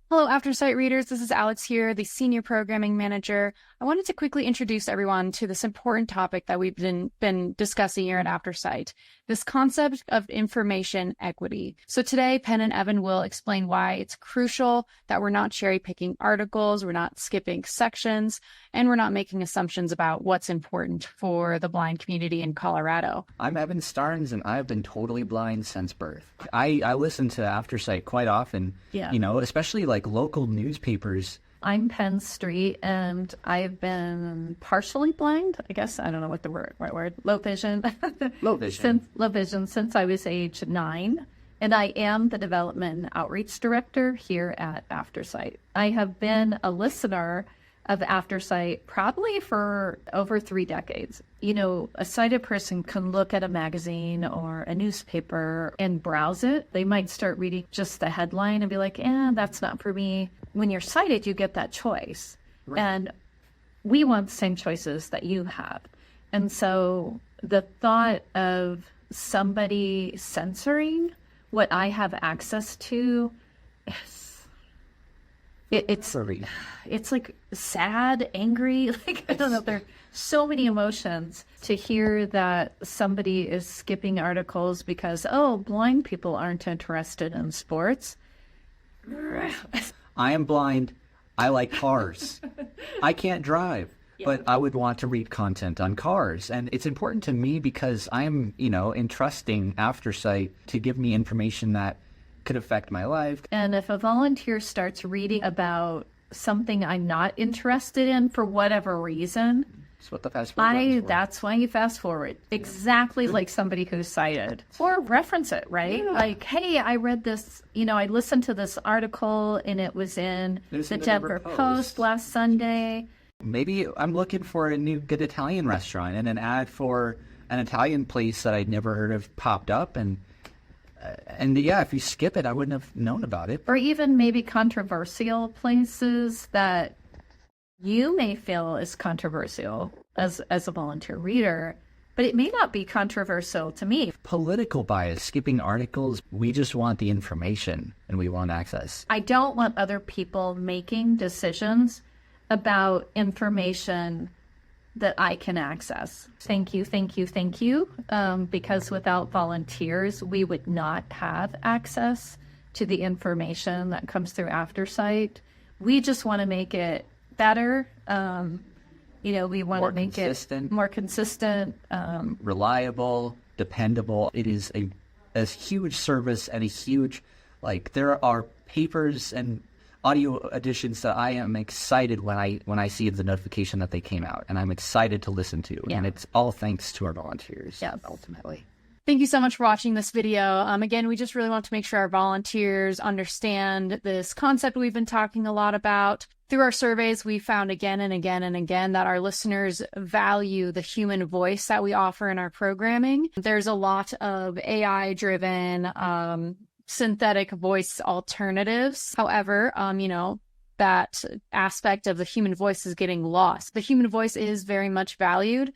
Hello, AfterSight readers. This is Alex here, the Senior Programming Manager. I wanted to quickly introduce everyone to this important topic that we've been discussing here at AfterSight, this concept of information equity. So today, Penn and Evan will explain why it's crucial that we're not cherry-picking articles, we're not skipping sections, and we're not making assumptions about what's important for the blind community in Colorado. I'm Evan Starnes, and I've been totally blind since birth. I listen to AfterSight quite often, especially like local newspapers. I'm Penn Street, and I've been partially blind. I guess I don't know what the right word. Low vision. Low vision. Low vision since I was age 9, and I am the Development and Outreach Director here at AfterSight. I have been a listener of AfterSight probably for over 3 decades. A sighted person can look at a magazine or a newspaper and browse it. They might start reading just the headline and be like, that's not for me. When you're sighted, you get that choice. Right. And we want the same choices that you have. And so the thought of somebody censoring what I have access to, it's like sad, angry, I don't know, there are so many emotions to hear that somebody is skipping articles because, blind people aren't interested in sports. I am blind. I like cars. I can't drive, but I would want to read content on cars. And it's important to me because I'm, entrusting AfterSight to give me information that could affect my life. And if a volunteer starts reading about something I'm not interested in for whatever reason, that's what the fast forward that's why you fast forward. Exactly like somebody who's sighted. Or reference it, right? Yeah. Like, hey, I read this, I listened to this article and it was in the Denver Post last Sunday. Maybe I'm looking for a new good Italian restaurant and an ad for an Italian place that I'd never heard of popped up, and if you skip it, I wouldn't have known about it. Or even maybe controversial places that you may feel is controversial as a volunteer reader, but it may not be controversial to me. Political bias, skipping articles, we just want the information and we want access. I don't want other people making decisions about information that I can access. Thank you. Because without volunteers, we would not have access to the information that comes through AfterSight. We just want to make it better. We want to make it more consistent, reliable, dependable. It is a huge service and a huge, there are papers and audio editions that I am excited when I see the notification that they came out, and I'm excited to listen to. Yeah. And it's all thanks to our volunteers, ultimately. Thank you so much for watching this video. Again, we just really want to make sure our volunteers understand this concept we've been talking a lot about. Through our surveys, we found again and again and again that our listeners value the human voice that we offer in our programming. There's a lot of AI-driven synthetic voice alternatives. However, that aspect of the human voice is getting lost. The human voice is very much valued.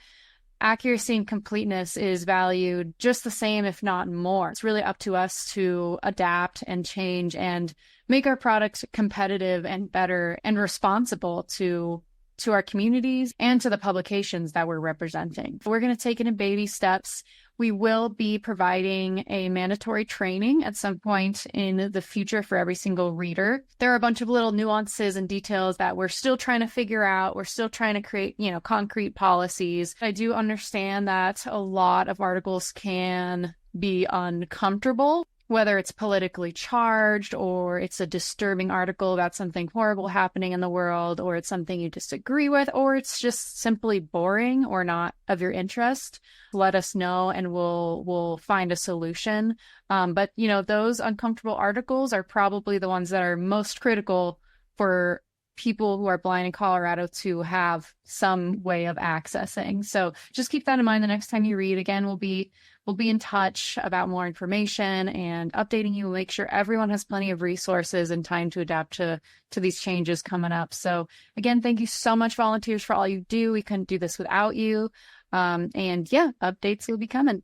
Accuracy and completeness is valued just the same, if not more. It's really up to us to adapt and change and make our products competitive and better and responsible to our communities and to the publications that we're representing. We're going to take it in baby steps. We will be providing a mandatory training at some point in the future for every single reader. There are a bunch of little nuances and details that we're still trying to figure out. We're still trying to create, concrete policies. I do understand that a lot of articles can be uncomfortable, whether it's politically charged or it's a disturbing article about something horrible happening in the world, or it's something you disagree with, or it's just simply boring or not of your interest. Let us know and we'll find a solution. But those uncomfortable articles are probably the ones that are most critical for people who are blind in Colorado to have some way of accessing. So just keep that in mind the next time you read. Again, we'll be in touch about more information and updating you. We'll make sure everyone has plenty of resources and time to adapt to these changes coming up. So again, thank you so much, volunteers, for all you do. We couldn't do this without you. Updates will be coming.